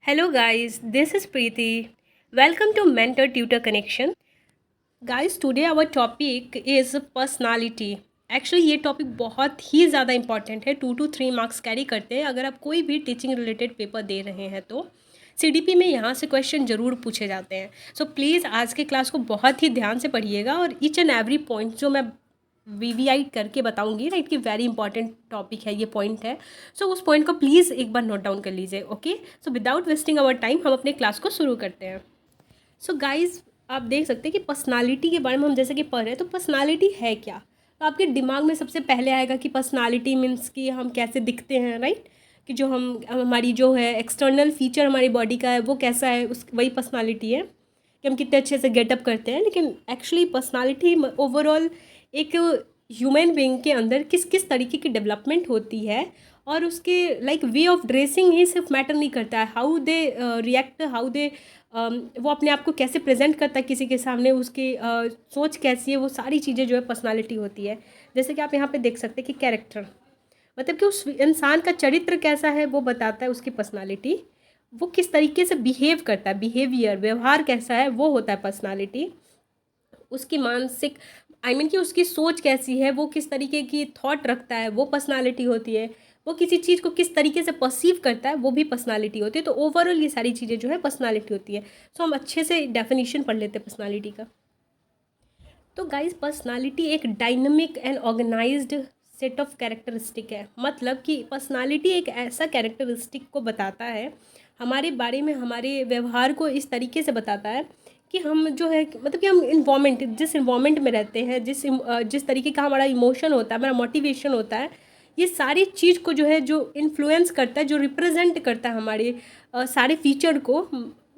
Hello guys, this is Preeti. Welcome to Mentor Tutor Connection. Guys, today our topic is personality. Actually ये topic बहुत ही ज़्यादा important है, 2 to 3 marks carry करते हैं अगर आप कोई भी टीचिंग रिलेटेड पेपर दे रहे हैं तो CDP में यहाँ से क्वेश्चन ज़रूर पूछे जाते हैं. सो प्लीज़ आज के क्लास को बहुत ही ध्यान से पढ़िएगा और ईच एंड एवरी पॉइंट जो मैं वीवीआई करके बताऊंगी राइट कि वेरी इंपॉर्टेंट टॉपिक है, ये पॉइंट है. सो उस पॉइंट को प्लीज़ एक बार नोट डाउन कर लीजिए. Okay, so without wasting our time हम अपने क्लास को शुरू करते हैं. सो गाइज, आप देख सकते हैं कि पर्सनालिटी के बारे में हम जैसे कि पढ़ रहे हैं, तो पर्सनालिटी है क्या. तो आपके दिमाग में सबसे पहले आएगा कि पर्सनालिटी मीन्स कि हम कैसे दिखते हैं राइट, कि जो हम हमारी जो है एक्सटर्नल फीचर हमारी बॉडी का है वो कैसा है, उस वही पर्सनालिटी है कि हम कितने अच्छे से गेटअप करते हैं. लेकिन एक्चुअली पर्सनालिटी ओवरऑल एक ह्यूमन बीइंग के अंदर किस किस तरीके की डेवलपमेंट होती है और उसके लाइक वे ऑफ ड्रेसिंग ही सिर्फ मैटर नहीं करता है, how they react, how they वो अपने आप को कैसे प्रेजेंट करता है किसी के सामने, उसकी सोच कैसी है, वो सारी चीज़ें जो है पर्सनालिटी होती है. जैसे कि आप यहाँ पे देख सकते हैं कि कैरेक्टर मतलब कि उस इंसान का चरित्र कैसा है वो बताता है उसकी पर्सनालिटी. वो किस तरीके से बिहेव करता है, बिहेवियर व्यवहार कैसा है वो होता है पर्सनालिटी. उसकी मानसिक कि उसकी सोच कैसी है, वो किस तरीके की थॉट रखता है वो पर्सनालिटी होती है. वो किसी चीज़ को किस तरीके से परसीव करता है वो भी पर्सनालिटी होती है. तो ओवरऑल ये सारी चीज़ें जो है पर्सनालिटी होती है. सो हम अच्छे से डेफिनेशन पढ़ लेते हैं पर्सनालिटी का. तो गाइस, पर्सनालिटी एक dynamic and organised set of characteristic है. मतलब कि पर्सनालिटी एक ऐसा कैरेक्टरिस्टिक को बताता है, हमारे बारे में, हमारे व्यवहार को इस तरीके से बताता है कि हम जो है मतलब कि हम इन्वामेंट, जिस इन्वामेंट में रहते हैं, जिस तरीके का हमारा इमोशन होता है, हमारा मोटिवेशन होता है, ये सारी चीज़ को जो है जो इन्फ्लुएंस करता है, जो रिप्रेजेंट करता है हमारे सारे फीचर को,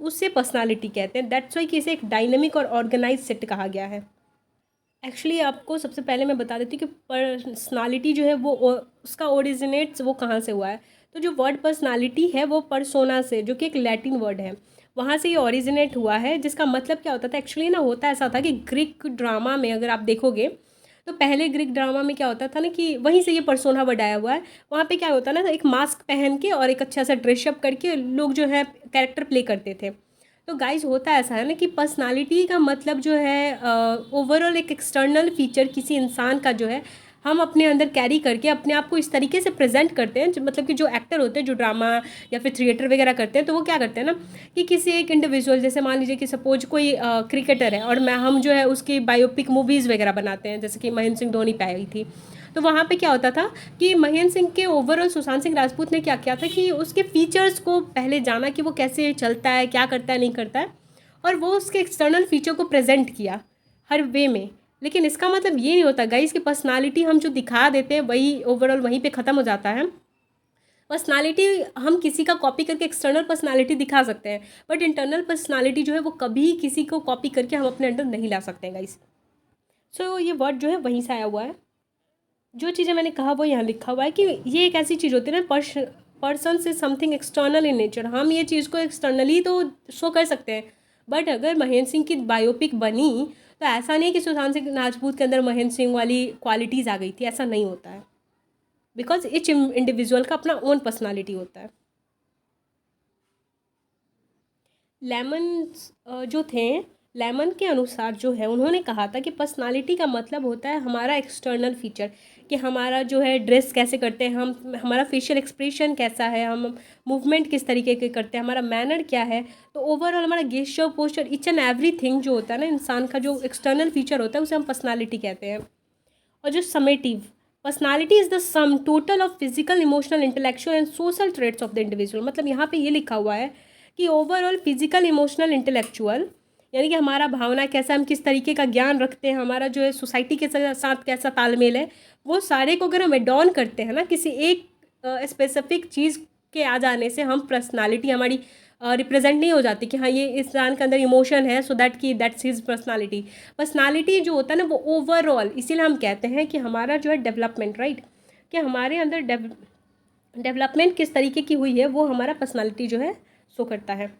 उससे पर्सनालिटी कहते हैं. दैट्स वाई कि इसे एक डायनेमिक और ऑर्गेनाइज सेट कहा गया है. एक्चुअली आपको सबसे पहले मैं बता देती हूँ कि पर्सनालिटी जो है वो उसका ओरिजिनेट्स वो कहाँ से हुआ है. तो जो वर्ड पर्सनालिटी है वो पर्सोना से, जो कि एक लैटिन वर्ड है, वहाँ से ये ओरिजिनेट हुआ है. जिसका मतलब क्या होता था एक्चुअली ना, होता ऐसा था कि ग्रीक ड्रामा में अगर आप देखोगे तो पहले ग्रीक ड्रामा में क्या होता था ना कि वहीं से ये पर्सोना वर्ड आया हुआ है. वहाँ पे क्या होता ना, एक मास्क पहन के और एक अच्छा सा ड्रेसअप करके लोग जो है कैरेक्टर प्ले करते थे. तो गाइज होता ऐसा है ना कि पर्सनालिटी का मतलब जो है ओवरऑल एक एक्सटर्नल फीचर किसी इंसान का जो है हम अपने अंदर कैरी करके अपने आप को इस तरीके से प्रेजेंट करते हैं. मतलब कि जो एक्टर होते हैं, जो ड्रामा या फिर थिएटर वगैरह करते हैं, तो वो क्या करते हैं ना कि किसी एक इंडिविजुअल, जैसे मान लीजिए कि सपोज कोई क्रिकेटर है और हम जो है उसकी बायोपिक मूवीज़ वगैरह बनाते हैं, जैसे कि महेंद्र सिंह धोनी पे आई थी. तो वहाँ पे क्या होता था कि महेंद्र सिंह के ओवरऑल सुशांत सिंह राजपूत ने क्या किया था कि उसके फीचर्स को पहले जाना कि वो कैसे चलता है, क्या करता है, नहीं करता है, और वो उसके एक्सटर्नल फीचर को प्रेजेंट किया हर वे में. लेकिन इसका मतलब ये नहीं होता गाइस कि पर्सनालिटी हम जो दिखा देते हैं वही ओवरऑल वहीं पे ख़त्म हो जाता है. पर्सनालिटी हम किसी का कॉपी करके एक्सटर्नल पर्सनालिटी दिखा सकते हैं, बट इंटरनल पर्सनालिटी जो है वो कभी किसी को कॉपी करके हम अपने अंदर नहीं ला सकते हैं गाइस. सो ये वर्ड जो है वहीं से आया हुआ है. जो चीज़ें मैंने कहा वो यहाँ लिखा हुआ है कि ये एक ऐसी चीज़ होती है ना, पर्सन से समथिंग एक्सटर्नल इन नेचर. हम ये चीज़ को एक्सटर्नली तो शो कर सकते हैं, बट अगर महेंद्र सिंह की बायोपिक बनी तो ऐसा नहीं कि सुशांत सिंह राजपूत के अंदर महेंद्र सिंह वाली क्वालिटीज़ आ गई थी. ऐसा नहीं होता है, बिकॉज ईच इंडिविजुअल का अपना ओन पर्सनालिटी होता है. लेमन जो थे, लेमन के अनुसार जो है उन्होंने कहा था कि पर्सनालिटी का मतलब होता है हमारा एक्सटर्नल फीचर, कि हमारा जो है ड्रेस कैसे करते हैं हम, हमारा फेशियल एक्सप्रेशन कैसा है, हम मूवमेंट किस तरीके के करते हैं, हमारा मैनर क्या है. तो ओवरऑल हमारा gesture, posture, each and everything जो होता है ना इंसान का जो एक्सटर्नल फीचर होता है उसे हम पर्सनालिटी कहते हैं. और जो summative personality is the sum total of physical, emotional, intellectual and social traits of the individual. मतलब यहाँ पे ये लिखा हुआ है कि ओवरऑल फिजिकल, इमोशनल, इंटेलेक्चुअल, यानी कि हमारा भावना कैसा, हम किस तरीके का ज्ञान रखते हैं, हमारा जो है सोसाइटी के साथ कैसा तालमेल है, वो सारे को अगर हम एडॉन करते हैं ना किसी एक स्पेसिफिक चीज़ के आ जाने से, हम पर्सनालिटी हमारी रिप्रेजेंट नहीं हो जाती कि हाँ ये इंसान के अंदर इमोशन है, so that's his personality. Personality जो होता है ना वो ओवरऑल, इसीलिए हम कहते हैं कि हमारा जो है डेवलपमेंट, राइट, कि हमारे अंदर डेवलपमेंट किस तरीके की हुई है वो हमारा पर्सनालिटी जो है शो करता है.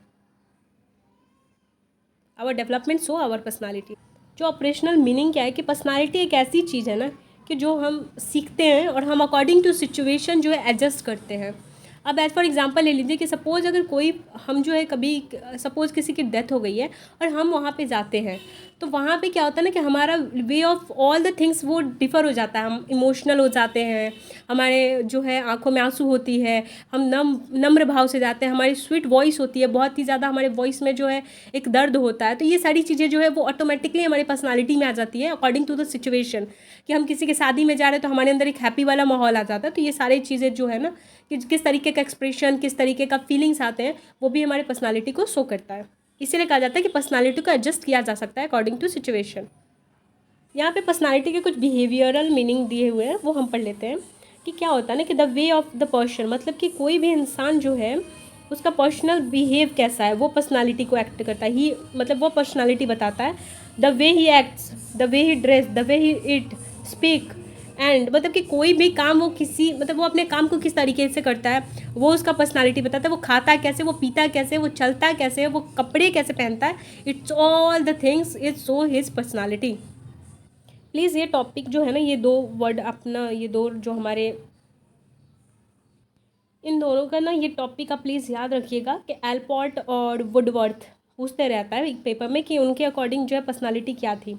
Our development show our personality. जो ऑपरेशनल मीनिंग क्या है कि पर्सनालिटी एक ऐसी चीज़ है ना कि जो हम सीखते हैं और हम अकॉर्डिंग टू सिचुएशन जो है एडजस्ट करते हैं. अब एज फॉर एग्जांपल ले लीजिए कि सपोज़ अगर कोई हम जो है कभी सपोज़ किसी की डेथ हो गई है और हम वहाँ पे जाते हैं, तो वहाँ पे क्या होता है ना कि हमारा way of all the things वो डिफ़र हो जाता है, हम इमोशनल हो जाते हैं, हमारे जो है आंखों में आंसू होती है, हम नम्र भाव से जाते हैं, हमारी स्वीट वॉइस होती है, बहुत ही ज़्यादा हमारे वॉइस में जो है एक दर्द होता है। तो ये सारी चीज़ें जो है वो ऑटोमेटिकली हमारी पर्सनालिटी में आ जाती है अकॉर्डिंग टू द सिचुएशन, कि हम किसी के शादी में जा रहे हैं तो हमारे अंदर एक हैप्पी वाला माहौल आ जाता है। तो ये सारी चीज़ें जो है ना कि किस तरीके का एक्सप्रेशन, किस तरीके का फीलिंग्स आते हैं, वो भी हमारे पर्सनालिटी को शो करता है। इसीलिए कहा जाता है कि पर्सनालिटी को एडजस्ट किया जा सकता है अकॉर्डिंग टू सिचुएशन। यहाँ पे पर्सनालिटी के कुछ बिहेवियरल मीनिंग दिए हुए हैं, वो हम पढ़ लेते हैं कि क्या होता है ना कि the way of the person, मतलब कि कोई भी इंसान जो है उसका पर्सनल बिहेव कैसा है, वो पर्सनालिटी को एक्ट करता है ही, मतलब वो पर्सनालिटी बताता है। The way he acts, the way he dress, the way he it, speak and, मतलब कि कोई भी काम वो किसी, मतलब वो अपने काम को किस तरीके से करता है वो उसका पर्सनालिटी बताता है। वो खाता कैसे, वो पीता कैसे, वो चलता कैसे, वो कपड़े कैसे पहनता है, it's all the things it show his personality. Please ये टॉपिक जो है ना, ये दो वर्ड अपना, ये दो जो हमारे इन दोनों का ना ये टॉपिक आप प्लीज़ याद रखिएगा कि एल्पॉट और वुडवर्थ पूछते रहता है एक पेपर में कि उनके अकॉर्डिंग जो है पर्सनालिटी क्या थी।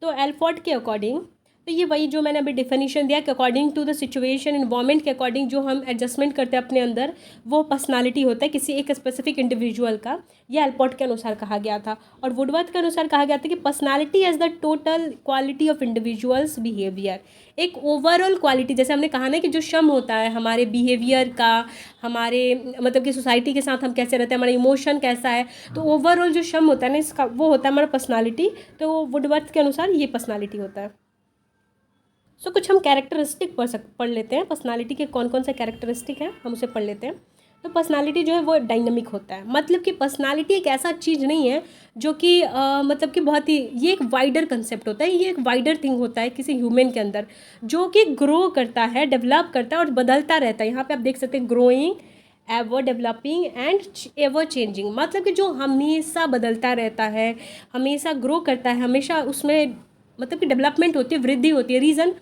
तो एल्फोर्ड के अकॉर्डिंग, तो ये वही जो मैंने अभी डिफिनीशन दिया कि according to the situation environment के अकॉर्डिंग जो हम एडजस्टमेंट करते हैं अपने अंदर, वो पर्सनालिटी होता है किसी एक स्पेसिफिक इंडिविजुअल का। ये एल्पोर्ट के अनुसार कहा गया था। और वुडवर्थ के अनुसार कहा गया था कि personality as the total quality of individual's behaviour, एक ओवरऑल क्वालिटी, जैसे हमने कहा ना कि जो सम होता है हमारे बिहेवियर का, हमारे मतलब कि सोसाइटी के साथ हम कैसे रहते हैं, हमारा इमोशन कैसा है, तो ओवरऑल जो सम होता है ना इसका, वो होता है हमारा पर्सनालिटी। तो वुडवर्थ के अनुसार ये पर्सनालिटी होता है। सो कुछ हम कैरेक्टरिस्टिक पढ़ लेते हैं, पर्सनालिटी के कौन कौन से कैरेक्टरिस्टिक हैं हम उसे पढ़ लेते हैं। तो पर्सनालिटी जो है वो डायनामिक होता है, मतलब कि पर्सनालिटी एक ऐसा चीज़ नहीं है जो कि मतलब कि बहुत ही, ये एक वाइडर कंसेप्ट होता है, ये एक वाइडर थिंग होता है किसी ह्यूमन के अंदर, जो कि ग्रो करता है, डेवलप करता है और बदलता रहता है। यहाँ पे आप देख सकते हैं growing, ever developing and ever changing, मतलब कि जो हमेशा बदलता रहता है, हमेशा ग्रो करता है, हमेशा उसमें मतलब कि डेवलपमेंट होती है, वृद्धि होती है। रीज़न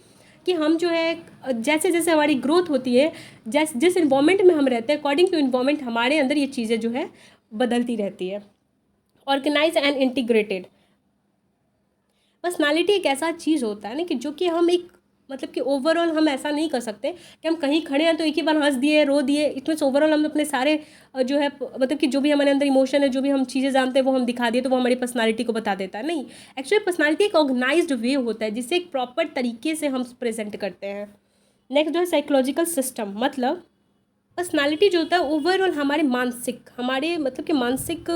कि हम जो है जैसे जैसे हमारी ग्रोथ होती है, जिस इन्वायरमेंट में हम रहते हैं, अकॉर्डिंग टू इन्वायरमेंट हमारे अंदर ये चीज़ें जो है बदलती रहती है। ऑर्गेनाइज एंड इंटीग्रेटेड, पर्सनालिटी एक ऐसा चीज़ होता है ना कि जो कि हम एक, मतलब कि ओवरऑल हम ऐसा नहीं कर सकते कि हम कहीं खड़े हैं तो एक ही बार हंस दिए, रो दिए, इतने से ओवरऑल हम अपने सारे जो है मतलब कि जो भी हमारे अंदर इमोशन है, जो भी हम चीज़ें जानते हैं वो हम दिखा दिए तो वो हमारी पर्सनालिटी को बता देता है। नहीं, एक्चुअली पर्सनालिटी एक ऑर्गेनाइज्ड वे होता है जिसे एक प्रॉपर तरीके से हम प्रेजेंट करते हैं। नेक्स्ट जो है साइकोलॉजिकल सिस्टम, मतलब पर्सनालिटी जो होता है ओवरऑल हमारे मानसिक, हमारे मतलब कि मानसिक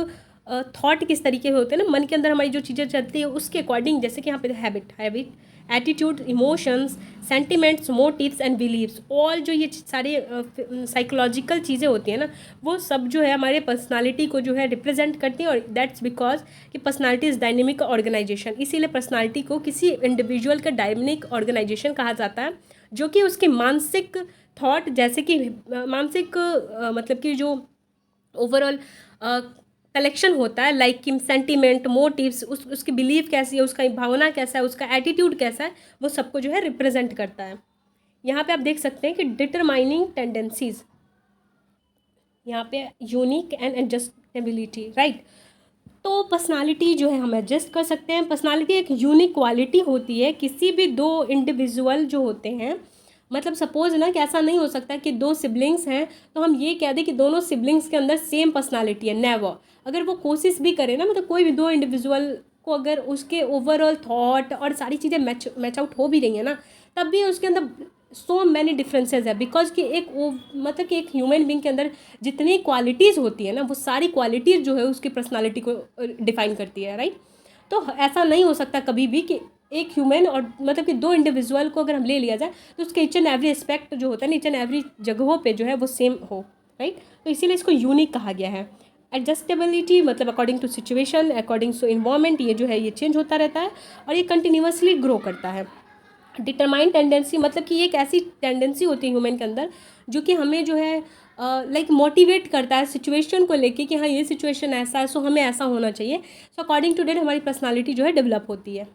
थॉट किस तरीके के होते हैं ना, मन के अंदर हमारी जो चीज़ें चलती है उसके अकॉर्डिंग, जैसे कि यहाँ पे habit attitude, emotions, sentiments, motives and believes, all जो ये सारे साइकोलॉजिकल चीज़ें होती हैं ना, वो सब जो है हमारे पर्सनालिटी को जो है रिप्रेजेंट करती हैं। और दैट्स बिकॉज कि पर्सनालिटी इज़ डायनेमिक ऑर्गेनाइजेशन, इसीलिए पर्सनालिटी को किसी इंडिविजुअल का डायनेमिक ऑर्गेनाइजेशन कहा जाता है, जो कि उसके मानसिक थॉट, जैसे कि मानसिक मतलब कि जो ओवरऑल कलेक्शन होता है, लाइक कि सेंटीमेंट, मोटिव्स, उसकी बिलीव कैसी है, उसका भावना कैसा है, उसका एटीट्यूड कैसा है, वो सबको जो है रिप्रेजेंट करता है। यहाँ पे आप देख सकते हैं कि डिटरमाइनिंग टेंडेंसीज, यहाँ पे यूनिक एंड एडजस्टेबिलिटी, राइट। तो पर्सनालिटी जो है हम एडजस्ट कर सकते हैं। पर्सनालिटी एक यूनिक क्वालिटी होती है किसी भी दो इंडिविजुअल जो होते हैं, मतलब सपोज ना कि ऐसा नहीं हो सकता कि दो सिबलिंग्स हैं तो हम ये कह दें कि दोनों सिबलिंग्स के अंदर सेम पर्सनालिटी है, नेवर। अगर वो कोशिश भी करे ना, मतलब कोई भी दो इंडिविजुअल को अगर उसके ओवरऑल थॉट और सारी चीज़ें मैच आउट हो भी रही है ना, तब भी उसके अंदर सो मैनी डिफरेंसेस है, बिकॉज कि एक मतलब कि एक ह्यूमन बींग के अंदर जितनी क्वालिटीज़ होती है ना, वो सारी क्वालिटीज़ जो है उसकी पर्सनालिटी को डिफाइन करती है, राइट। तो ऐसा नहीं हो सकता कभी भी कि एक ह्यूमन और मतलब कि दो इंडिविजुअल को अगर हम ले लिया जाए तो उसके ईच एंड एवरी एस्पेक्ट जो होता है ना, ईच एंड एवरी जगहों पे जो है वो सेम हो, राइट। तो इसीलिए इसको यूनिक कहा गया है। एडजस्टेबिलिटी मतलब according to situation, according to environment, ये जो है ये चेंज होता रहता है और ये कंटिन्यूसली ग्रो करता है। डिटरमाइन टेंडेंसी मतलब कि ये एक ऐसी टेंडेंसी होती है ह्यूमन के अंदर जो कि हमें जो है लाइक मोटिवेट करता है सिचुएशन को लेके कि हाँ ये सिचुएशन ऐसा है, सो हमें ऐसा होना चाहिए। सो अकॉर्डिंग टू डेट हमारी पर्सनालिटी जो है डेवलप होती है।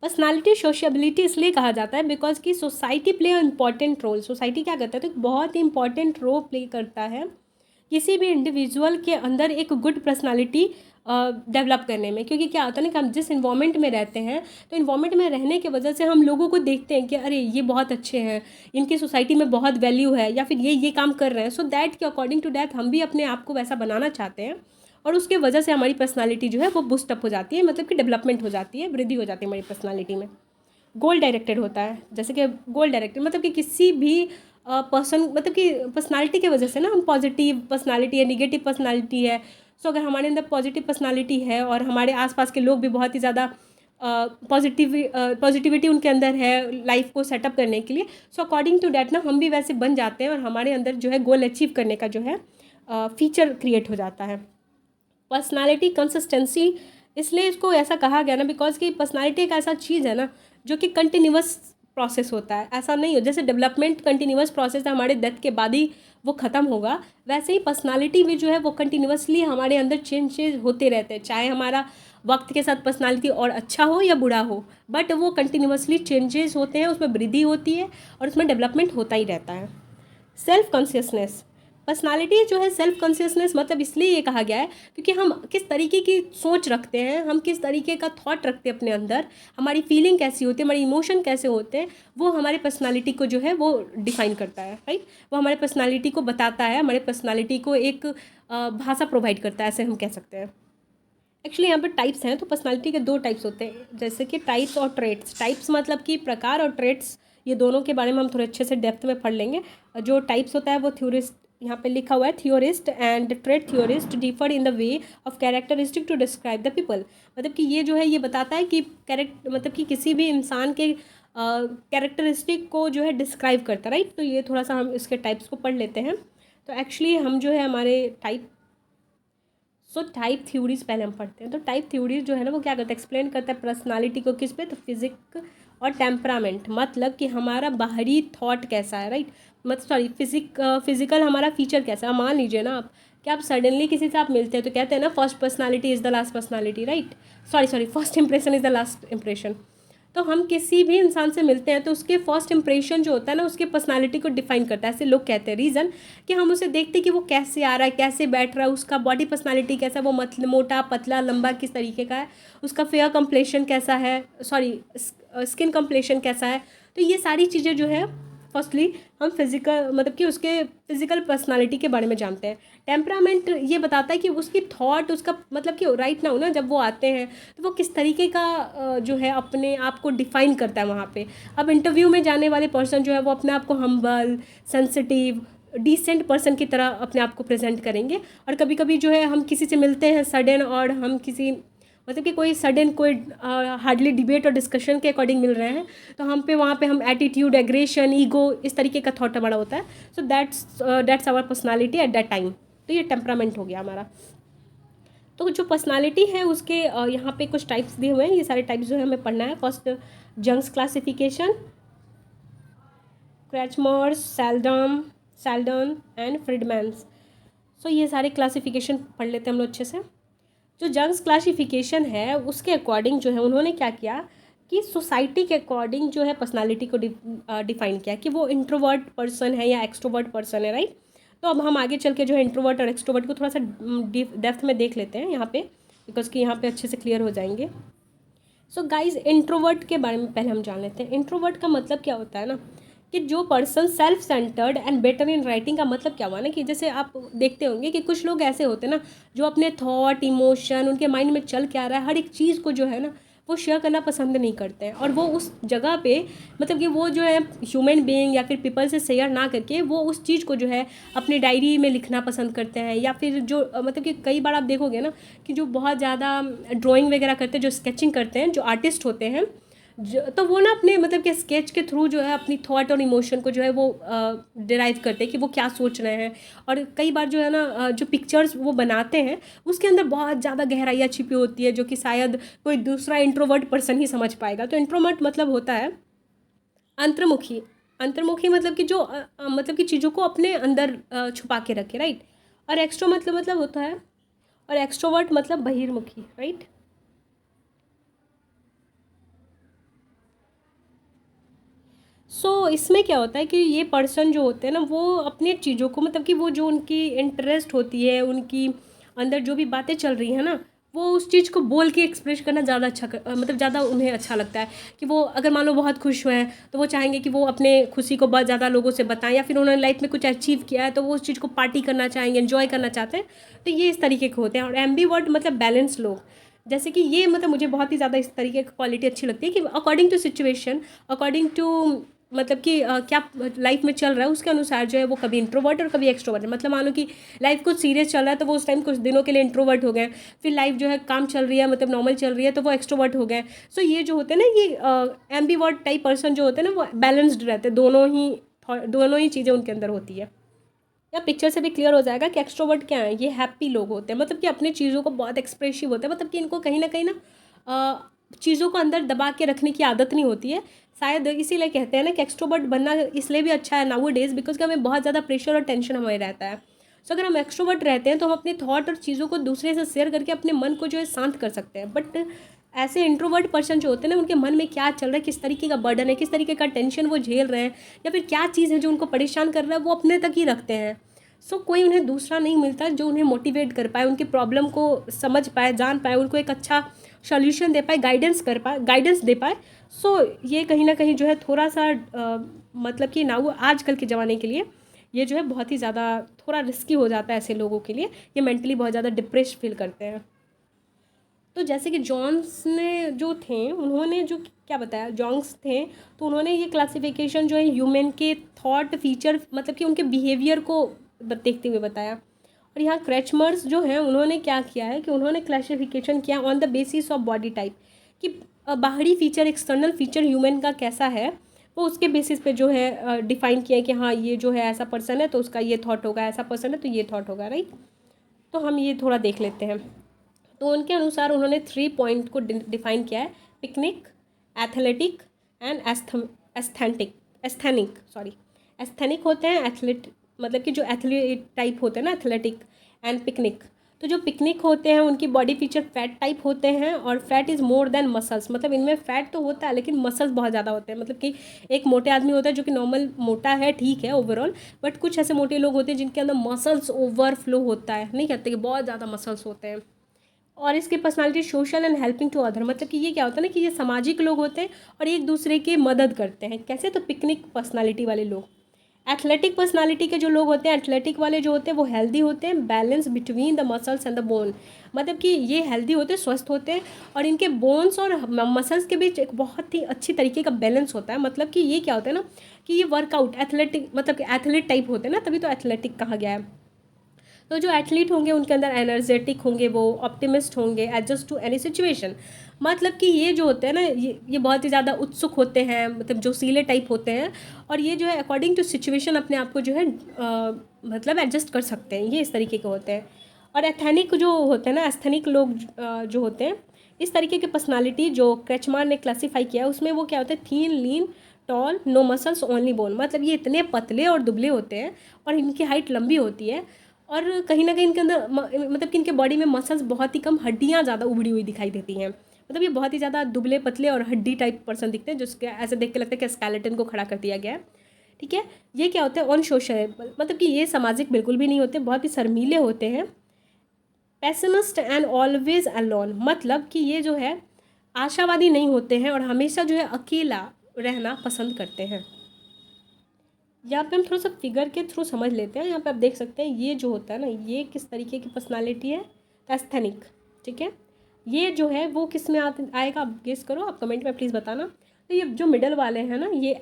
पर्सनालिटी सोशेबिलिटी इसलिए कहा जाता है बिकॉज कि society play important role. Society क्या करता है, तो एक बहुत ही इंपॉर्टेंट रोल प्ले करता है किसी भी इंडिविजुअल के अंदर एक गुड पर्सनालिटी डेवलप करने में। क्योंकि क्या होता है ना कि हम जिस इन्वायरमेंट में रहते हैं, तो इन्वायरमेंट में रहने की वजह से हम लोगों को देखते हैं कि अरे ये बहुत अच्छे हैं, इनकी सोसाइटी में बहुत वैल्यू है, या फिर ये काम कर रहे हैं, सो दैट के अकॉर्डिंग टू दैट हम भी अपने आप को वैसा बनाना चाहते हैं, और उसके वजह से हमारी पर्सनालिटी जो है वो बूस्ट अप हो जाती है, मतलब कि डेवलपमेंट हो जाती है, वृद्धि हो जाती है हमारी पर्सनालिटी में। गोल डायरेक्टेड होता है, जैसे कि गोल डायरेक्टेड मतलब कि किसी भी पर्सन, मतलब कि पर्सनालिटी की वजह से ना, हम पॉजिटिव पर्सनालिटी है, निगेटिव पर्सनालिटी है, सो अगर हमारे अंदर पॉजिटिव पर्सनालिटी है और हमारे आसपास के लोग भी बहुत ही ज़्यादा पॉजिटिविटी उनके अंदर है लाइफ को सेटअप करने के लिए, सो अकॉर्डिंग टू डैट ना हम भी वैसे बन जाते हैं, और हमारे अंदर जो है गोल अचीव करने का जो है फीचर क्रिएट हो जाता है। पर्सनालिटी कंसिस्टेंसी, इसलिए इसको ऐसा कहा गया ना बिकॉज कि पर्सनालिटी एक ऐसा चीज़ है ना जो कि कंटिन्यूअस प्रोसेस होता है। ऐसा नहीं हो जैसे डेवलपमेंट कंटिन्यूअस प्रोसेस है, हमारे डेथ के बाद ही वो ख़त्म होगा, वैसे ही पर्सनालिटी भी जो है वो कंटिन्यूअसली हमारे अंदर चेंजेस होते रहते हैं, चाहे हमारा वक्त के साथ पर्सनालिटी और अच्छा हो या बुरा हो, बट वो कंटिन्यूअसली चेंजेस होते हैं, उसमें वृद्धि होती है और उसमें डेवलपमेंट होता ही रहता है। सेल्फ कॉन्शियसनेस, पर्सनालिटी जो है सेल्फ कॉन्शियसनेस मतलब इसलिए ये कहा गया है क्योंकि हम किस तरीके की सोच रखते हैं, हम किस तरीके का थॉट रखते हैं अपने अंदर, हमारी फीलिंग कैसी होती है, हमारी इमोशन कैसे होते हैं, वो हमारे पर्सनालिटी को जो है वो डिफाइन करता है, राइट। वो हमारे पर्सनालिटी को बताता है, हमारे पर्सनालिटी को एक भाषा प्रोवाइड करता है, ऐसे हम कह सकते हैं। एक्चुअली यहाँ पर टाइप्स हैं, तो पर्सनालिटी के दो टाइप्स होते हैं, जैसे कि टाइप्स और ट्रेट्स। टाइप्स मतलब कि प्रकार, और ट्रेट्स ये दोनों के बारे में हम थोड़े अच्छे से डेप्थ में पढ़ लेंगे। जो टाइप्स होता है वो थ्योरिस्ट, यहाँ पे लिखा हुआ है theorist and trait theorist differ in the way of characteristic to describe the people. मतलब कि ये जो है ये बताता है कि मतलब कि किसी भी इंसान के कैरेक्टरिस्टिक को जो है डिस्क्राइब करता है, राइट। तो ये थोड़ा सा हम इसके टाइप्स को पढ़ लेते हैं। तो एक्चुअली हम जो है हमारे टाइप थ्योरीज पहले हम पढ़ते हैं। तो टाइप थ्योरीज जो है ना वो क्या करता है, एक्सप्लेन करता है पर्सनालिटी को किस पे, तो फिजिक और टेम्परामेंट, मतलब कि हमारा बाहरी थॉट कैसा है, राइट। मतलब सॉरी फिजिकल हमारा फीचर कैसा है। मान लीजिए ना आप कि आप सडनली किसी से आप मिलते हैं तो कहते हैं ना first personality is the last personality, right. Sorry first impression is the last impression. तो हम किसी भी इंसान से मिलते हैं तो उसके फर्स्ट इंप्रेशन जो होता है ना उसके पर्सनालिटी को डिफाइन करता है, ऐसे लोग कहते हैं। रीज़न कि हम उसे देखते हैं कि वो कैसे आ रहा है, कैसे बैठ रहा है, उसका बॉडी पर्सनालिटी कैसा है, वो मोटा पतला लंबा किस तरीके का है, उसका फेयर कम्प्लेशन कैसा है, सॉरी स्किन कम्प्लेशन कैसा है। तो ये सारी चीज़ें जो है फर्स्टली हम फिजिकल मतलब कि उसके फिजिकल पर्सनालिटी के बारे में जानते हैं। टेम्परामेंट ये बताता है कि उसकी थॉट, उसका मतलब कि राइट नाउ ना जब वो आते हैं तो वो किस तरीके का जो है अपने आप को डिफाइन करता है वहाँ पे। अब इंटरव्यू में जाने वाले पर्सन जो है वो अपने आप को हम्बल, सेंसिटिव, डिसेंट पर्सन की तरह अपने आप को प्रेजेंट करेंगे। और कभी कभी जो है हम किसी से मिलते हैं सडन, और हम किसी मतलब कि कोई सडन कोई हार्डली डिबेट और डिस्कशन के अकॉर्डिंग मिल रहे हैं, तो हम पे वहाँ पे हम एटीट्यूड, एग्रेशन, ईगो, इस तरीके का थॉट बड़ा होता है। So that's our personality at that time. तो ये टेम्परामेंट हो गया हमारा। तो जो पर्सनालिटी है उसके यहाँ पे कुछ टाइप्स दिए हुए हैं, ये सारे टाइप्स जो है हमें पढ़ना है। First Jung's classification, Kretschmer's, Sheldon and Friedman's. So ये सारे क्लासिफिकेशन पढ़ लेते हैं हम लोग अच्छे से। जो जंग्स क्लासिफिकेशन है उसके अकॉर्डिंग जो है उन्होंने क्या किया कि सोसाइटी के अकॉर्डिंग जो है पर्सनालिटी को डिफाइन किया कि वो इंट्रोवर्ट पर्सन है या एक्सट्रोवर्ट पर्सन है, राइट। तो अब हम आगे चल के जो है इंट्रोवर्ट और एक्सट्रोवर्ट को थोड़ा सा डेप्थ में देख लेते हैं यहाँ पे, बिकॉज कि यहाँ पे अच्छे से क्लियर हो जाएंगे। सो गाइज इंट्रोवर्ट के बारे में पहले हम जान लेते हैं। इंट्रोवर्ट का मतलब क्या होता है ना कि जो person self centred and better in writing का मतलब क्या हुआ ना कि जैसे आप देखते होंगे कि कुछ लोग ऐसे होते हैं ना जो अपने थॉट, इमोशन, उनके माइंड में चल क्या रहा है, हर एक चीज़ को जो है ना वो शेयर करना पसंद नहीं करते हैं। और वो उस जगह पे मतलब कि वो जो है ह्यूमन बीइंग या फिर पीपल से शेयर ना करके वो उस चीज़ को जो है अपनी डायरी में लिखना पसंद करते हैं। या फिर जो मतलब कि कई बार आप देखोगे ना कि जो बहुत ज़्यादा ड्राइंग वगैरह करते हैं, जो स्केचिंग करते हैं, जो आर्टिस्ट होते हैं, तो वो ना अपने मतलब कि स्केच के थ्रू जो है अपनी थॉट और इमोशन को जो है वो डिराइव करते हैं कि वो क्या सोच रहे हैं। और कई बार जो है ना जो पिक्चर्स वो बनाते हैं उसके अंदर बहुत ज़्यादा गहराइयाँ छिपी होती है जो कि शायद कोई दूसरा इंट्रोवर्ट पर्सन ही समझ पाएगा। तो इंट्रोवर्ट मतलब होता है अंतर्मुखी। अंतर्मुखी मतलब कि जो मतलब कि चीज़ों को अपने अंदर छुपा के रखे, राइट। और एक्स्ट्रो मतलब होता है, और एक्सट्रोवर्ट मतलब बहिर्मुखी, राइट। इसमें क्या होता है कि ये पर्सन जो होते हैं ना, वो अपनी चीज़ों को, मतलब कि वो जो उनकी इंटरेस्ट होती है, उनकी अंदर जो भी बातें चल रही हैं ना, वो उस चीज़ को बोल के एक्सप्रेस करना ज़्यादा मतलब ज़्यादा उन्हें अच्छा लगता है। कि वो अगर मान लो बहुत खुश हुए हैं तो वो चाहेंगे कि वो अपने खुशी को बहुत ज़्यादा लोगों से बताएं, या फिर उन्होंने लाइफ में कुछ अचीव किया है तो वो उस चीज़ को पार्टी करना चाहेंगे, एंजॉय करना चाहते हैं। तो ये इस तरीके के होते हैं। और एम्बीवर्ट मतलब बैलेंस लोग, जैसे कि ये मतलब मुझे बहुत ही ज़्यादा इस तरीके की क्वालिटी अच्छी लगती है कि according to situation, according to मतलब कि क्या लाइफ में चल रहा है उसके अनुसार जो है वो कभी इंट्रोवर्ट और कभी एक्सट्रोवर्ट है। मतलब मान लो कि लाइफ कुछ सीरियस चल रहा है तो वो उस टाइम कुछ दिनों के लिए इंट्रोवर्ट हो गए, फिर लाइफ जो है काम चल रही है, मतलब नॉर्मल चल रही है, तो वो एक्सट्रोवर्ट हो गए। ये जो होते हैं ना, ये एम्बीवर्ट टाइप पर्सन जो होते हैं ना, वो बैलेंस्ड रहते हैं, दोनों ही चीज़ें उनके अंदर होती है। या पिक्चर से भी क्लियर हो जाएगा कि एक्सट्रोवर्ट क्या है। ये हैप्पी लोग होते हैं, मतलब कि अपनी चीज़ों को बहुत एक्सप्रेसिव होते हैं, मतलब कि इनको कहीं ना चीज़ों को अंदर दबा के रखने की आदत नहीं होती है। शायद इसीलिए कहते हैं ना कि एक्सट्रोवर्ट बनना इसलिए भी अच्छा है नाउ डेज, बिकॉज कि हमें बहुत ज़्यादा प्रेशर और टेंशन हमें रहता है। अगर हम एक्सट्रोवर्ट रहते हैं तो हम अपने थॉट और चीज़ों को दूसरे से शेयर करके अपने मन को जो है शांत कर सकते हैं। बट ऐसे इंट्रोवर्ट पर्सन जो होते हैं ना, उनके मन में क्या चल रहा है, किस तरीके का बर्डन है, किस तरीके का टेंशन वो झेल रहे हैं, या फिर क्या चीज़ है जो उनको परेशान कर रहा है, वो अपने तक ही रखते हैं। कोई उन्हें दूसरा नहीं मिलता जो उन्हें मोटिवेट कर पाए, उनकी प्रॉब्लम को समझ पाए, जान पाए, उनको एक अच्छा सॉल्यूशन दे पाए, गाइडेंस दे पाए। ये कहीं ना कहीं जो है थोड़ा सा मतलब कि ना वो आजकल के ज़माने के लिए ये जो है बहुत ही ज़्यादा थोड़ा रिस्की हो जाता है ऐसे लोगों के लिए। ये मेंटली बहुत ज़्यादा डिप्रेस फील करते हैं। तो जैसे कि जॉन्स ने जो थे, उन्होंने जो क्या बताया, जॉन्स थे तो उन्होंने ये क्लासिफिकेशन जो है ह्यूमन के थॉट फीचर, मतलब कि उनके बिहेवियर को देखते हुए बताया। और यहाँ क्रैचमर्स जो हैं, उन्होंने क्या किया है कि उन्होंने क्लासिफिकेशन किया on the basis of body type, कि बाहरी फीचर, एक्सटर्नल फीचर ह्यूमन का कैसा है, वो उसके बेसिस पे जो है डिफाइन किया है कि हाँ ये जो है ऐसा पर्सन है तो उसका ये थॉट होगा, ऐसा पर्सन है तो ये थॉट होगा, राइट। तो हम ये थोड़ा देख लेते हैं। तो उनके अनुसार उन्होंने 3 पॉइंट को डिफाइन किया है: picnic, athletic and asthenic, sorry. Asthenic होते हैं एथलेट, मतलब कि जो एथलीट टाइप होते हैं ना, एथलेटिक एंड पिकनिक। तो जो पिकनिक होते हैं उनकी बॉडी फीचर फैट टाइप होते हैं, और fat is more than muscles, मतलब इनमें फैट तो होता है लेकिन मसल्स बहुत ज़्यादा होते हैं। मतलब कि एक मोटे आदमी होता है जो कि नॉर्मल मोटा है, ठीक है ओवरऑल, बट कुछ ऐसे मोटे लोग होते हैं जिनके अंदर मसल्स ओवरफ्लो होता है, नहीं कहते कि बहुत ज़्यादा मसल्स होते हैं। और इसकी personality social and helping to other, मतलब कि ये क्या होता है ना कि ये सामाजिक लोग होते हैं और एक दूसरे की मदद करते हैं। कैसे? तो पिकनिक पर्सनालिटी वाले लोग। एथलेटिक पर्सनालिटी के जो लोग होते हैं, एथलेटिक वाले जो होते हैं, वो हेल्दी होते हैं, balance between the muscles and the bone, मतलब कि ये हेल्दी होते हैं, स्वस्थ होते हैं, और इनके बोन्स और मसल्स के बीच एक बहुत ही अच्छी तरीके का बैलेंस होता है। मतलब कि ये क्या होता है ना कि ये वर्कआउट एथलेटिक, मतलब कि एथलीट टाइप होते हैं ना, तभी तो एथलेटिक कहा गया है। तो जो एथलीट होंगे उनके अंदर एनर्जेटिक होंगे, वो ऑप्टिमिस्ट होंगे, एडजस्ट टू एनी सिचुएशन। मतलब कि ये जो होते हैं ना, ये बहुत ही ज़्यादा उत्सुक होते हैं, मतलब जोशीले टाइप होते हैं, और ये जो है अकॉर्डिंग टू सिचुएशन अपने आप को जो है मतलब एडजस्ट कर सकते हैं, ये इस तरीके के होते हैं। और एथेनिक जो होते हैं ना, एस्थेनिक लोग जो होते हैं, इस तरीके की पर्सनालिटी जो क्रैचमार ने क्लासीफाई किया, उसमें वो क्या होता है: thin, lean, tall, no muscles, only bone. मतलब ये इतने पतले और दुबले होते हैं और इनकी हाइट लंबी होती है, और कहीं ना कहीं इनके अंदर मतलब कि इनके बॉडी में मसल्स बहुत ही कम, हड्डियाँ ज़्यादा उभरी हुई दिखाई देती हैं। मतलब ये बहुत ही ज़्यादा दुबले पतले और हड्डी टाइप पर्सन दिखते हैं, जिसके ऐसे देख के लगता है कि स्केलेटन को खड़ा कर दिया गया है। ठीक है। ये क्या होते हैं? ऑन सोशल, मतलब कि ये सामाजिक बिल्कुल भी नहीं होते, बहुत ही शर्मीले होते हैं। पेसिमिस्ट एंड ऑलवेज अलोन, मतलब कि ये जो है आशावादी नहीं होते हैं और हमेशा जो है अकेला रहना पसंद करते हैं। यहाँ पे हम थोड़ा सा फिगर के थ्रू समझ लेते हैं। यहाँ पे आप देख सकते हैं ये जो होता है ना, ये किस तरीके की पर्सनालिटी है, एस्थेनिक। ठीक है। ये जो है वो किस में आएगा, आप गेस करो, आप कमेंट में प्लीज़ बताना। तो ये जो मिडल वाले हैं ना, ये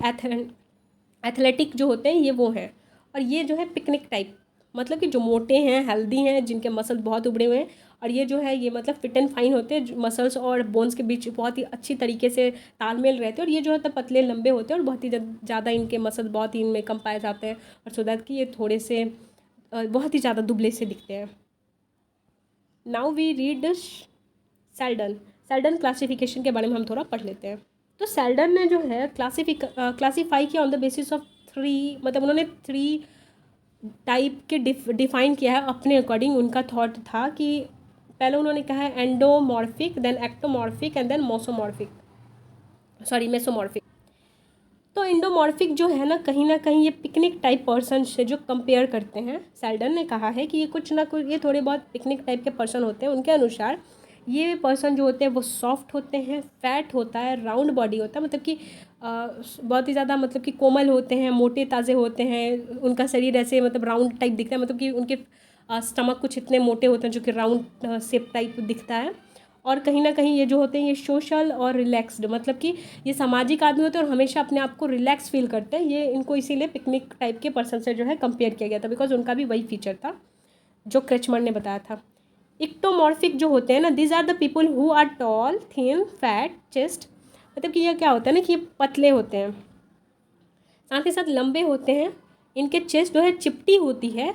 एथलेटिक जो होते हैं, ये वो हैं। और ये जो है पिकनिक टाइप, मतलब कि जो मोटे हैं, हेल्दी हैं, जिनके मसल बहुत उभरे हुए हैं। और ये जो है ये मतलब फिट एंड फाइन होते हैं, मसल्स और बोन्स के बीच बहुत ही अच्छी तरीके से तालमेल रहते हैं। और ये जो है तो पतले लंबे होते हैं और बहुत ही ज़्यादा इनके मसल बहुत ही इनमें कम पाए जाते हैं, और सो दैट कि ये थोड़े से बहुत ही ज़्यादा दुबले से दिखते हैं। Now we read Sheldon. Sheldon classification के बारे में हम थोड़ा पढ़ लेते हैं। तो सेल्डन ने जो है क्लासीफाई किया ऑन द बेसिस ऑफ 3, मतलब उन्होंने 3 टाइप के डिफाइन किया है अपने अकॉर्डिंग। उनका थॉट था कि पहले उन्होंने कहा है endomorphic, then ectomorphic and then mesomorphic. Endomorphic जो है ना कहीं ये पिकनिक टाइप पर्सन से जो कंपेयर करते हैं, सेल्डन ने कहा है कि ये कुछ ना कुछ ये थोड़े बहुत पिकनिक टाइप के पर्सन होते हैं। उनके अनुसार ये पर्सन जो होते हैं वो सॉफ्ट होते हैं, फैट होता है, राउंड बॉडी होता है, मतलब कि बहुत ही ज़्यादा मतलब कि कोमल होते हैं, मोटे ताज़े होते हैं, उनका शरीर ऐसे मतलब राउंड टाइप दिखता है, मतलब कि उनके स्टमक कुछ इतने मोटे होते हैं जो कि राउंड शेप टाइप दिखता है। और कहीं ना कहीं ये जो होते हैं ये सोशल और रिलैक्स्ड, मतलब कि ये सामाजिक आदमी होते हैं और हमेशा अपने आप को रिलैक्स फील करते हैं। ये इनको इसीलिए पिकनिक टाइप के पर्सन से जो है कंपेयर किया गया था, बिकॉज उनका भी वही फीचर था जो क्रेचमर ने बताया था। इक्टोमॉर्फिक जो होते हैं ना, these are the people who are tall, thin, fat, chest, मतलब कि यह क्या होता है ना कि ये पतले होते हैं, साथ ही साथ लंबे होते हैं, इनके चेस्ट जो है चिपटी होती है,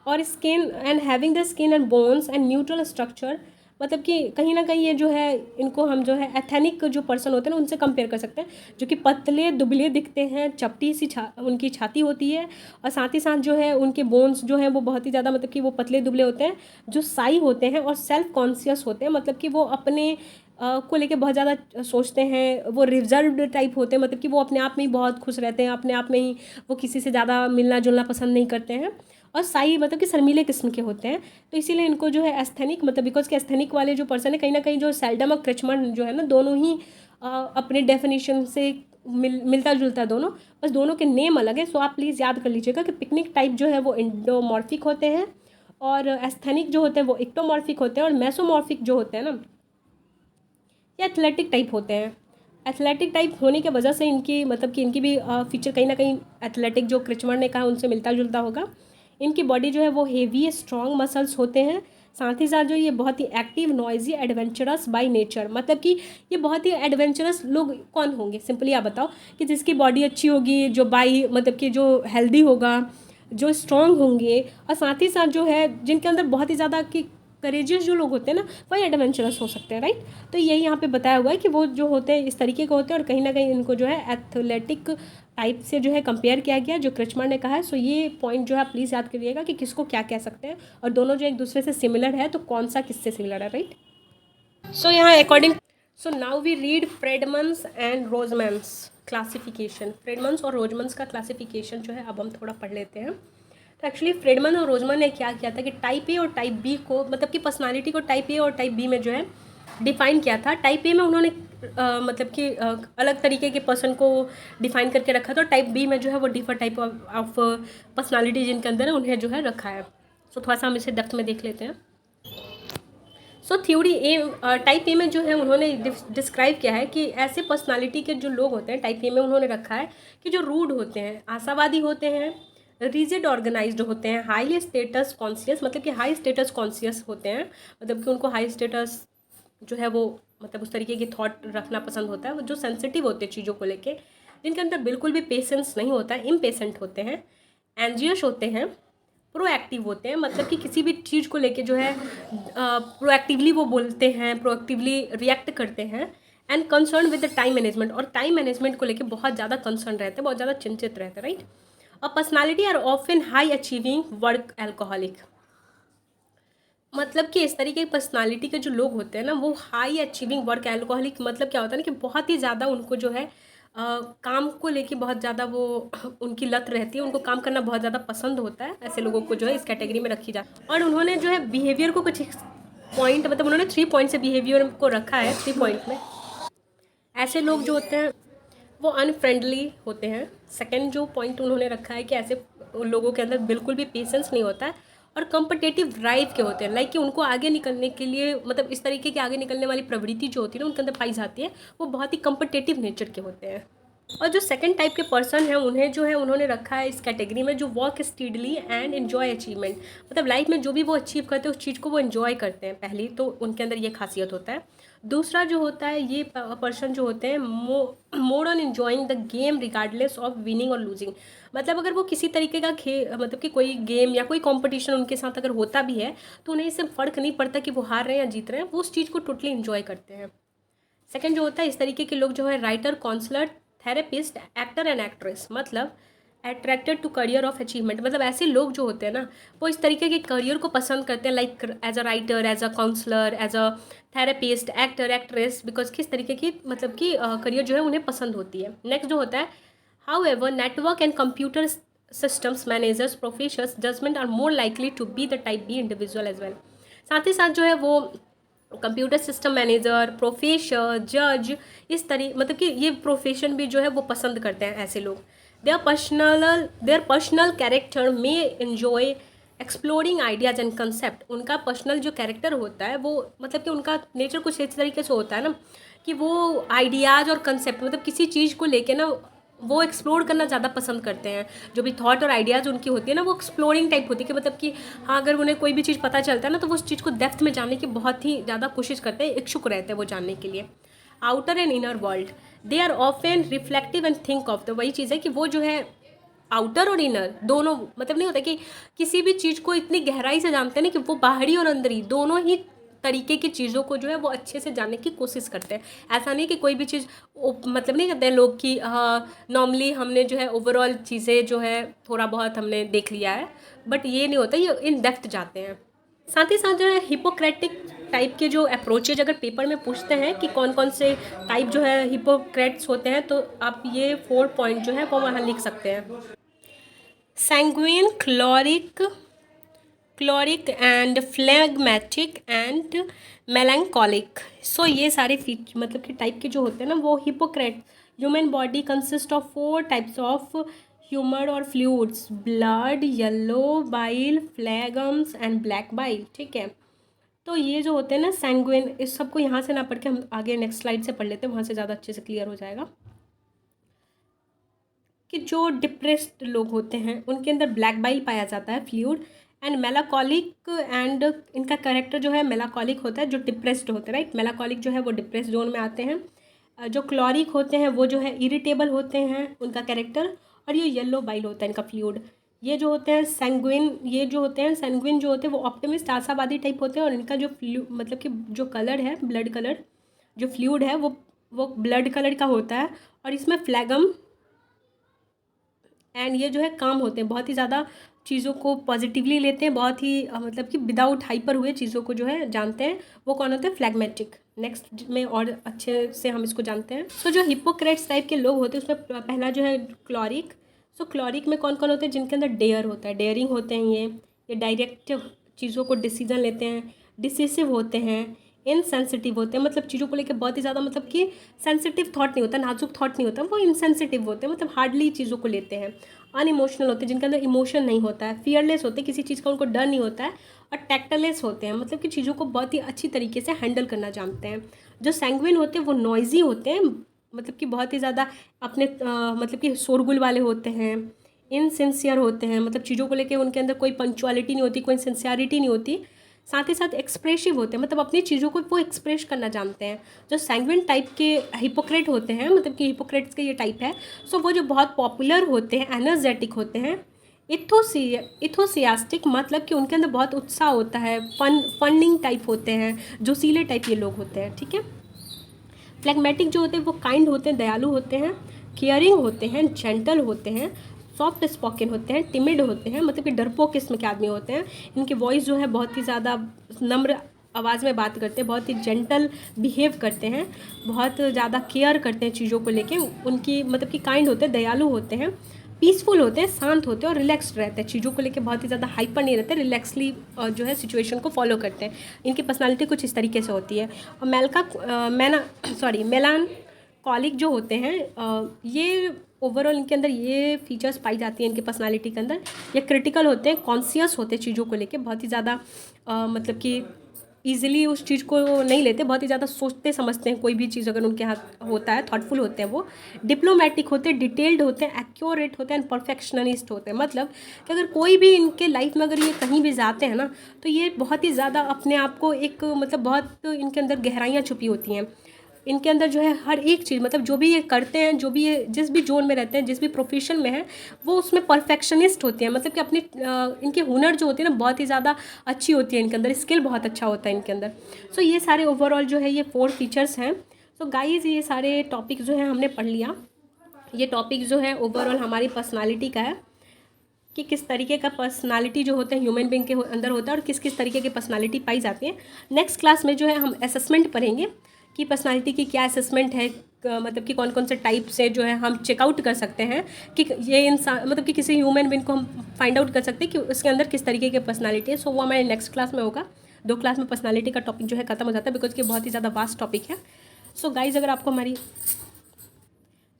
और skin and having the skin and bones and neutral structure, मतलब कि कहीं ना कहीं ये जो है इनको हम जो है एथेनिक जो पर्सन होते हैं ना उनसे कंपेयर कर सकते हैं, जो कि पतले दुबले दिखते हैं, चपटी सी उनकी छाती होती है, और साथ ही साथ जो है उनके बोन्स जो हैं वो बहुत ही ज़्यादा मतलब कि वो पतले दुबले होते हैं, जो साई होते हैं और सेल्फ कॉन्शियस होते हैं, मतलब कि वो अपने को लेके बहुत ज़्यादा सोचते हैं, वो रिजर्व्ड टाइप होते हैं, मतलब कि वो अपने आप में ही बहुत खुश रहते हैं, अपने आप में ही वो किसी से ज़्यादा मिलना जुलना पसंद नहीं करते हैं, और साई मतलब कि शर्मीले किस्म के होते हैं। तो इसीलिए इनको जो है एस्थेनिक, मतलब बिकॉज के एस्थेनिक वाले जो पर्सन है कहीं ना कहीं जो सेल्डम और क्रेचमर जो है ना दोनों ही अपने डेफिनेशन से मिलता जुलता है दोनों, बस दोनों के नेम अलग है। सो आप प्लीज़ याद कर लीजिएगा कि पिकनिक टाइप जो है वो इंडोमॉर्फिक होते हैं, और एस्थेनिक जो होते हैं वो इक्टोमॉर्फिक होते हैं, और मेसोमॉर्फिक जो होते हैं ना ये एथलेटिक टाइप होते हैं। एथलेटिक टाइप होने की वजह से इनकी मतलब कि इनकी भी फीचर कहीं ना कहीं एथलेटिक जो क्रिचमर ने कहा उनसे मिलता जुलता होगा। इनकी बॉडी जो है वो हेवी स्ट्रॉन्ग मसल्स होते हैं, साथ ही साथ जो ये बहुत ही active, noisy, adventurous by nature, मतलब कि ये बहुत ही एडवेंचरस लोग कौन होंगे, सिंपली आप बताओ कि जिसकी बॉडी अच्छी होगी, जो बाई मतलब कि जो हेल्दी होगा, जो स्ट्रॉन्ग होंगे, और साथ ही साथ जो है जिनके अंदर बहुत ही ज़्यादा कि करेजियस जो लोग होते हैं ना वही एडवेंचरस हो सकते हैं, राइट। तो यही यहाँ पे बताया हुआ है कि वो जो होते हैं इस तरीके के होते हैं, और कहीं ना कहीं इनको जो है एथलेटिक टाइप से जो है कंपेयर किया गया जो क्रिचमर ने कहा है। सो ये पॉइंट जो है आप प्लीज़ याद करिएगा कि किसको क्या कह सकते हैं, और दोनों जो एक दूसरे से सिमिलर है तो कौन सा किससे सिमिलर है, राइट। सो यहाँ according, so now we read Friedman's and Rosenman's classification. Friedman's और रोजमन्स का क्लासिफिकेशन जो है अब हम थोड़ा पढ़ लेते हैं। तो एक्चुअली फ्रेडमन और रोजमन ने क्या किया था कि टाइप ए और टाइप बी को, मतलब कि पर्सनालिटी को टाइप ए और टाइप बी में जो है डिफाइन किया था। टाइप ए में उन्होंने मतलब कि अलग तरीके के पर्सन को डिफाइन करके रखा था, और टाइप बी में जो है वो डिफरेंट टाइप ऑफ पर्सनालिटी जिनके अंदर है उन्हें जो है रखा है। सो थोड़ा सा हम इसे डेप्थ में देख लेते हैं। सो थ्योरी ए, टाइप ए में जो है उन्होंने डिस्क्राइब किया है कि ऐसे पर्सनालिटी के जो लोग होते हैं टाइप ए में उन्होंने रखा है कि जो रूड होते हैं, आशावादी होते हैं, रिजिड ऑर्गेनाइज्ड होते हैं, हाई स्टेटस कॉन्शियस, मतलब कि हाई स्टेटस कॉन्शियस होते हैं, मतलब कि उनको हाई स्टेटस जो है वो मतलब उस तरीके की थॉट रखना पसंद होता है, वो जो सेंसिटिव होते हैं चीज़ों को लेके, जिनके अंदर बिल्कुल भी पेशेंस नहीं होता है, इम्पेशेंट होते हैं, एंजियस होते हैं, प्रोएक्टिव होते हैं, मतलब कि किसी भी चीज़ को लेके जो है प्रोएक्टिवली वो बोलते हैं, प्रोएक्टिवली रिएक्ट करते हैं, and concern with the time management, और टाइम मैनेजमेंट को लेके बहुत ज़्यादा कंसर्न रहते हैं, बहुत ज़्यादा चिंतित रहते हैं, राइट। और personality are often high achieving work alcoholic, मतलब कि इस तरीके की पर्सनालिटी के जो लोग होते हैं ना वो हाई अचीविंग वर्क एल्कोहलिक, मतलब क्या होता है ना कि बहुत ही ज़्यादा उनको जो है काम को लेके बहुत ज़्यादा वो उनकी लत रहती है, उनको काम करना बहुत ज़्यादा पसंद होता है। ऐसे लोगों को जो है इस कैटेगरी में रखी जाती है। और उन्होंने जो है बिहेवियर को कुछ पॉइंट, मतलब उन्होंने 3 पॉइंट से बिहेवियर को रखा है। 3 पॉइंट में ऐसे लोग जो होते हैं वो अनफ्रेंडली होते हैं। सेकेंड जो पॉइंट उन्होंने रखा है कि ऐसे लोगों के अंदर बिल्कुल भी पेशेंस नहीं होता है, और कंपटेटिव ड्राइव के होते हैं, लाइक कि उनको आगे निकलने के लिए, मतलब इस तरीके की आगे निकलने वाली प्रवृत्ति जो होती है ना उनके अंदर पाई जाती है, वो बहुत ही कंपटेटिव नेचर के होते हैं। और जो सेकंड टाइप के पर्सन हैं उन्हें जो है उन्होंने रखा है इस कैटेगरी में जो work steadily and enjoy achievement, मतलब लाइफ में जो भी वो अचीव करते हैं उस चीज़ को वो एन्जॉय करते हैं, पहली तो उनके अंदर ये खासियत होता है। दूसरा जो होता है ये पर्सन जो होते हैं more on enjoying the game regardless of winning और लूजिंग, मतलब अगर वो किसी तरीके का मतलब कि कोई गेम या कोई कॉम्पिटिशन उनके साथ अगर होता भी है तो उन्हें इससे फ़र्क नहीं पड़ता कि वो हार रहे हैं या जीत रहे हैं, वो उस चीज़ को टोटली एन्जॉय करते हैं। सेकंड जो होता है इस तरीके के लोग जो है writer, counsellor, therapist, actor and actress, मतलब attracted to career of achievement, मतलब ऐसे लोग जो होते हैं ना वो इस तरीके के करियर को पसंद करते हैं, like as a writer, as a counsellor, as a therapist, actor, actress, because किस तरीके की मतलब कि करियर जो है उन्हें पसंद होती है। नेक्स्ट जो होता है However, network and computer systems managers professionals judgment are more likely to be the type B individual as well. साथ ही साथ जो है वो कंप्यूटर सिस्टम मैनेजर, प्रोफेसर, जज, इस मतलब कि ये प्रोफेशन भी जो है वो पसंद करते हैं ऐसे लोग. देयर पर्सनल कैरेक्टर में enjoy exploring ideas and concept. उनका पर्सनल जो कैरेक्टर होता है वो मतलब कि उनका नेचर कुछ इस तरीके से होता है ना कि वो आइडियाज़ और कंसेप्ट मतलब किसी चीज़ को लेके ना वो एक्सप्लोर करना ज़्यादा पसंद करते हैं. जो भी थॉट और आइडियाज़ उनकी होती है ना वो एक्सप्लोरिंग टाइप होती है कि मतलब कि हाँ अगर उन्हें कोई भी चीज़ पता चलता है ना तो वो उस चीज़ को डेप्थ में जानने की बहुत ही ज़्यादा कोशिश करते हैं, इच्छुक रहते हैं वो जानने के लिए. Outer and inner world, they are often reflective and think of. तो वही चीज़ है कि वो जो है आउटर और इनर दोनों मतलब नहीं होता कि किसी भी चीज़ को इतनी गहराई से जानते हैं ना कि वो बाहरी और अंदरी दोनों ही तरीके की चीज़ों को जो है वो अच्छे से जानने की कोशिश करते हैं. ऐसा नहीं कि कोई भी चीज़ मतलब नहीं कहते हैं लोग कि हाँ नॉर्मली हमने जो है ओवरऑल चीज़ें जो है थोड़ा बहुत हमने देख लिया है, बट ये नहीं होता, ये इन डेप्थ जाते हैं. साथ ही साथ जो है हिपोक्रेटिक टाइप के जो अप्रोचेज अगर पेपर में पूछते हैं कि कौन कौन से टाइप जो है हिपोक्रेट्स होते हैं तो आप ये 4 पॉइंट जो है वो वहाँ लिख सकते हैं. Sanguine, choleric and phlegmatic and melancholic. So ये सारे मतलब कि टाइप के जो होते हैं ना वो Hippocrates. Human body consist of 4 types of humour और fluids, blood, yellow bile, phlegms and black bile. ठीक है, तो ये जो होते हैं ना सैंग्विन, इस सबको यहाँ से ना पढ़ के हम आगे नेक्स्ट स्लाइड से पढ़ लेते हैं, वहाँ से ज़्यादा अच्छे से क्लियर हो जाएगा. कि जो डिप्रेस्ड लोग होते हैं उनके अंदर ब्लैक बाइल पाया जाता है, फ्लूइड. एंड मेलाकोलिक एंड इनका कैरेक्टर जो है मेलाकोलिक होता है, जो डिप्रेस्ड होते हैं, राइट. मेलाकोलिक जो है वो डिप्रेस्ड जोन में आते हैं. जो क्लोरिक होते हैं वो जो है इरिटेबल होते हैं उनका कैरेक्टर. और ये येलो बाइल होता है इनका फ्लूइड. ये जो होते हैं सैंग्विन, जो होते हैं वो ऑप्टिमिस्ट आशावादी टाइप होते हैं. और इनका जो मतलब कि जो कलर है ब्लड कलर, जो फ्लूइड है वो ब्लड कलर का होता है. और इसमें फ्लैगम एंड ये जो है काम होते हैं, बहुत ही ज़्यादा चीज़ों को पॉजिटिवली लेते हैं, बहुत ही मतलब कि विदाउट हाइपर हुए चीज़ों को जो है जानते हैं. वो कौन होते हैं? फ्लैगमेटिक. नेक्स्ट में और अच्छे से हम इसको जानते हैं. सो जो हिपोक्रेट्स टाइप के लोग होते हैं उसमें पहला जो है क्लोरिक. सो क्लोरिक में कौन कौन होते हैं? जिनके अंदर डेयर होता है, डेयरिंग होते हैं ये डायरेक्ट चीज़ों को डिसीजन लेते हैं, डिसिसिव होते हैं, इनसेंसिटिव होते हैं. मतलब चीज़ों को लेकर बहुत ही ज़्यादा मतलब कि सेंसिटिव थॉट नहीं होता, नाजुक थॉट नहीं होता, वो इनसेंसिटिव होते हैं, मतलब हार्डली चीज़ों को लेते हैं. अनइमोशनल होते हैं, जिनके अंदर इमोशन नहीं होता है. फियरलेस होते हैं, किसी चीज़ का उनको डर नहीं होता है. और टैक्टलेस होते हैं, मतलब कि चीज़ों को बहुत ही अच्छी तरीके से हैंडल करना जानते हैं. जो सैंग्विन होते हैं वो नॉइजी होते हैं, मतलब कि बहुत ही ज़्यादा अपने मतलब कि शोरगुल वाले होते हैं. इनसिंसियर होते हैं, मतलब चीज़ों को लेकर उनके अंदर कोई पंक्चुअलिटी नहीं होती, कोई सिंसियरिटी नहीं होती. साथ ही साथ एक्सप्रेसिव होते हैं, मतलब अपनी चीज़ों को वो एक्सप्रेस करना जानते हैं. जो सैंग्विन टाइप के हिपोक्रेट होते हैं, मतलब कि हिपोक्रेट्स का ये टाइप है. सो वो जो बहुत पॉपुलर होते हैं, एनर्जेटिक होते हैं. इथोसियास्टिक, मतलब कि उनके अंदर बहुत उत्साह होता है. फंडिंग टाइप होते हैं, जोशीले टाइप ये लोग होते हैं. ठीक है. फ्लैगमेटिक जो होते हैं वो काइंड होते हैं, दयालु होते हैं, केयरिंग होते हैं, जेंटल होते हैं, सॉफ्ट स्पोकन होते हैं, टिमिड होते हैं, मतलब कि डरपोक किस्म के आदमी होते हैं. इनकी वॉइस जो है बहुत ही ज़्यादा नम्र आवाज़ में बात करते हैं, बहुत ही जेंटल बिहेव करते हैं, बहुत ज़्यादा केयर करते हैं चीज़ों को लेके. उनकी मतलब कि काइंड होते हैं, दयालु होते हैं, पीसफुल होते हैं, शांत होते हैं और रिलैक्स्ड रहते हैं. चीज़ों को लेके बहुत ही ज़्यादा हाइपर नहीं रहते, रिलैक्सली जो है सिचुएशन को फॉलो करते हैं. इनकी पर्सनालिटी कुछ इस तरीके से होती है. और मेलानकॉलिक जो होते हैं ये ओवरऑल इनके अंदर ये फीचर्स पाई जाती हैं इनकी पर्सनालिटी के अंदर. ये क्रिटिकल होते हैं, कॉन्शियस होते हैं चीज़ों को लेके, बहुत ही ज़्यादा मतलब कि ईजिली उस चीज़ को नहीं लेते, बहुत ही ज़्यादा सोचते समझते हैं. कोई भी चीज़ अगर उनके हाथ होता है, थॉटफुल होते हैं वो. डिप्लोमेटिक होते हैं, डिटेल्ड होते हैं, एक्यूरेट होते हैं एंड परफेक्शनिस्ट होते हैं. मतलब कि अगर कोई भी इनके लाइफ में अगर ये कहीं भी जाते हैं ना तो ये बहुत ही ज़्यादा अपने आप को एक मतलब बहुत इनके अंदर गहराइयाँ छुपी होती हैं. इनके अंदर जो है हर एक चीज़, मतलब जो भी ये करते हैं, जो भी ये जिस भी जोन में रहते हैं, जिस भी प्रोफेशन में है, वो उसमें परफेक्शनिस्ट होते हैं. मतलब कि अपने इनके हुनर जो होती है ना बहुत ही ज़्यादा अच्छी होती है, इनके अंदर स्किल बहुत अच्छा होता है इनके अंदर. सो ये सारे ओवरऑल जो है ये 4 फीचर्स हैं. सो गाइज ये सारे टॉपिक जो है हमने पढ़ लिया. ये टॉपिक जो है ओवरऑल हमारी पर्सनालिटी का है कि किस तरीके का पर्सनालिटी जो होते हैं ह्यूमन बीइंग के अंदर होता है और किस किस तरीके की पर्सनालिटी पाई जाती है. नेक्स्ट क्लास में जो है हम असेसमेंट पढ़ेंगे कि पर्सनालिटी की क्या असेसमेंट है, मतलब कि कौन कौन से टाइप से जो है हम चेकआउट कर सकते हैं कि ये इंसान, मतलब कि किसी ह्यूमन बीइंग को हम फाइंड आउट कर सकते हैं कि उसके अंदर किस तरीके की पर्सनालिटी है। सो वो हमारे नेक्स्ट क्लास में होगा। 2 क्लास में पर्सनालिटी का टॉपिक जो है खत्म हो जाता है, बिकॉज कि बहुत ही ज़्यादा वास्ट टॉपिक है। सो गाइज, अगर आपको हमारी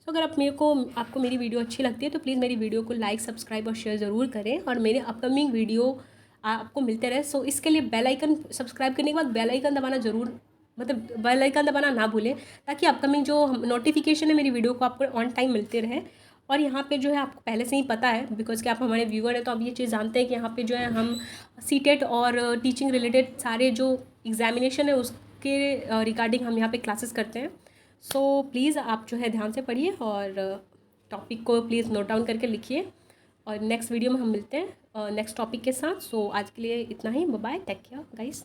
अगर आपको मेरी वीडियो अच्छी लगती है तो प्लीज़ मेरी वीडियो को लाइक, सब्सक्राइब और शेयर ज़रूर करें, और मेरे अपकमिंग वीडियो आपको मिलते रहे। सो इसके लिए बेल आइकन, सब्सक्राइब करने के बाद बेल आइकन दबाना ज़रूर, मतलब बेल आइकन दबाना ना भूलें, ताकि अपकमिंग जो नोटिफिकेशन है मेरी वीडियो को आपको ऑन टाइम मिलते रहे। और यहाँ पे जो है आपको पहले से ही पता है, बिकॉज कि आप हमारे व्यूअर हैं, तो आप ये चीज़ जानते हैं कि यहाँ पे जो है हम सीटेट और टीचिंग रिलेटेड सारे जो एग्जामिनेशन है उसके रिगार्डिंग हम यहाँ पे क्लासेस करते हैं। सो प्लीज़ आप जो है ध्यान से पढ़िए और टॉपिक को प्लीज़ नोट डाउन करके लिखिए, और नेक्स्ट वीडियो में हम मिलते हैं नेक्स्ट टॉपिक के साथ। सो आज के लिए इतना ही। Bye bye, take care guys.